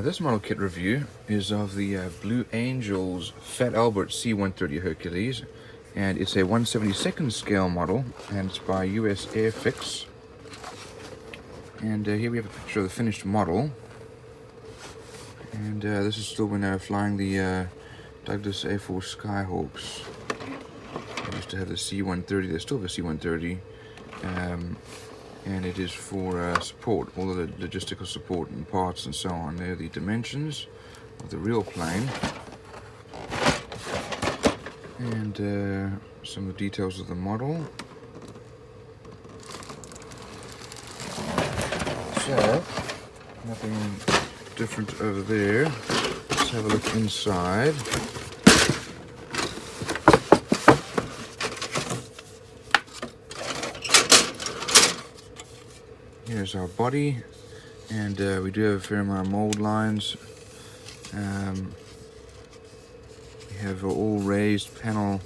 This model kit review is of the Blue Angel's Fat Albert C-130 Hercules, and it's a 1/72nd scale model, and it's by USAirfix. And here we have a picture of the finished model, and this is still when they were flying the Douglas Air Force Skyhawks. They used to have the C-130, they still have a C-130, and it is for support, all the logistical support and parts and so on. There are the dimensions of the real plane, and some of the details of the model. So, nothing different over there. Let's have a look inside. Here's our body, and we do have a fair amount of mold lines. We have all raised panel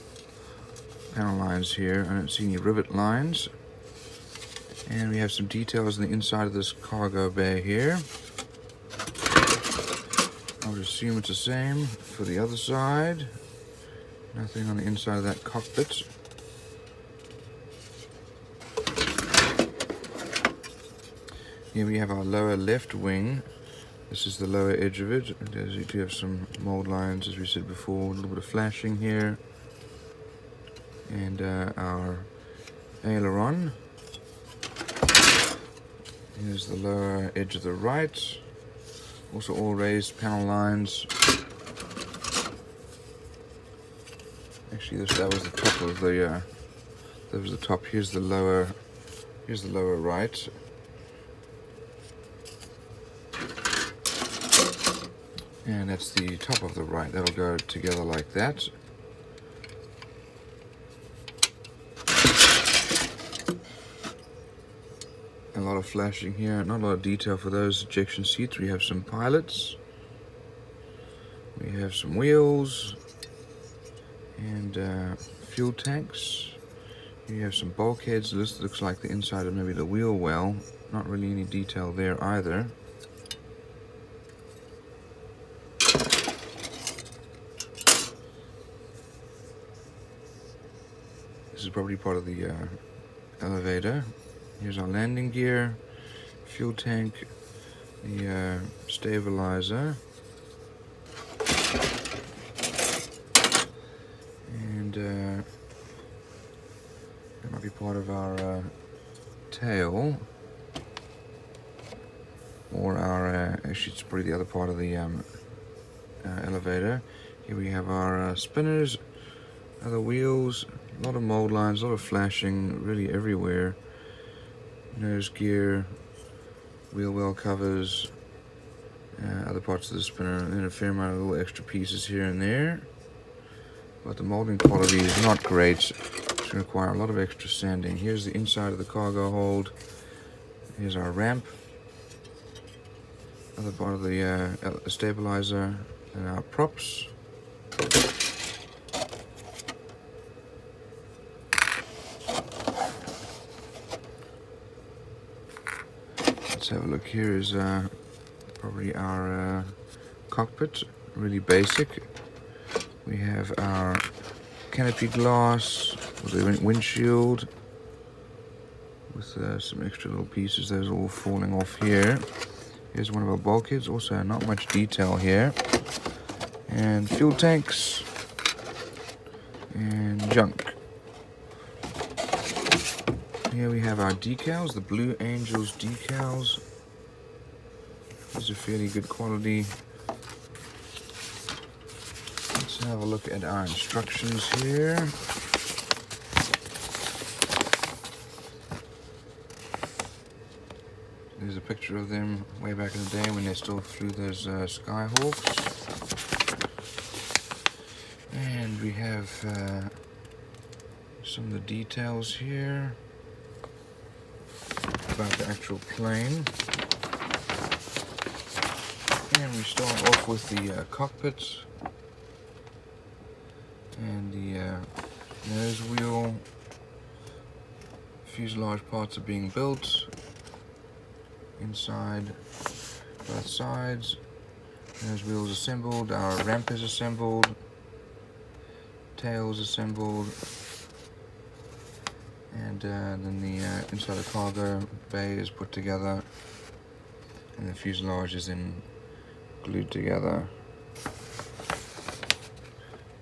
lines here. I don't see any rivet lines. And we have some details on the inside of this cargo bay here. I would assume it's the same for the other side. Nothing on the inside of that cockpit. Here we have our lower left wing. This is the lower edge of it. We do have some mold lines, as we said before, a little bit of flashing here. And our aileron. Here's the lower edge of the right. Also all raised panel lines. Actually, that was the top of the. That was the top. Here's the lower. Here's the lower right. And that's the top of the right. That'll go together like that. A lot of flashing here, not a lot of detail for those ejection seats. We have some pilots. We have some wheels. And fuel tanks. You have some bulkheads. This looks like the inside of maybe the wheel well. Not really any detail there either. This is probably part of the elevator. Here's our landing gear, fuel tank, the stabilizer, and that might be part of our tail, or our, actually it's probably the other part of the elevator. Here we have our spinners, other wheels. A lot of mold lines, a lot of flashing, really everywhere. Nose gear, wheel well covers, other parts of the spinner, and then a fair amount of little extra pieces here and there. But the molding quality is not great. It's going to require a lot of extra sanding. Here's the inside of the cargo hold. Here's our ramp. Other part of the stabilizer, and our props. Let's have a look. Here is probably our cockpit, really basic. We have our canopy glass with a windshield with some extra little pieces. Those are all falling off here. Here's one of our bulkheads, also not much detail here. And fuel tanks and junk. Here we have our decals, the Blue Angels decals. These are fairly good quality. Let's have a look at our instructions here. There's a picture of them way back in the day when they still flew those Skyhawks. And we have some of the details here about the actual plane. And we start off with the cockpit and the nose wheel, fuselage parts are being built. Inside, both sides. There's wheels assembled, our ramp is assembled, tails assembled, and then the inside the cargo bay is put together, and the fuselage is then glued together.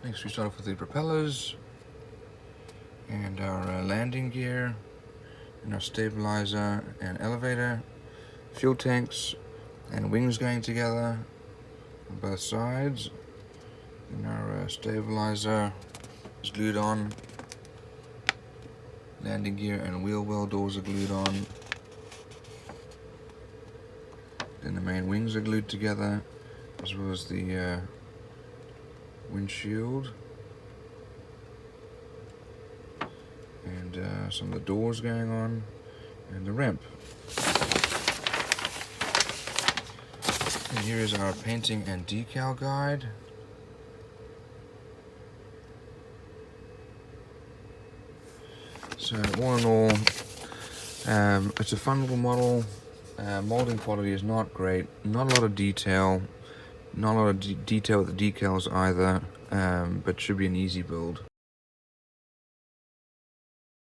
Next we start off with the propellers, and our landing gear, and our stabilizer and elevator, fuel tanks, and wings going together on both sides, and our stabilizer is glued on, landing gear and wheel well doors are glued on, then the main wings are glued together, as well as the windshield, and some of the doors going on, and the ramp. And here is our painting and decal guide. So all in all, it's a fun little model. Molding quality is not great, not a lot of detail, not a lot of detail with the decals either, but should be an easy build.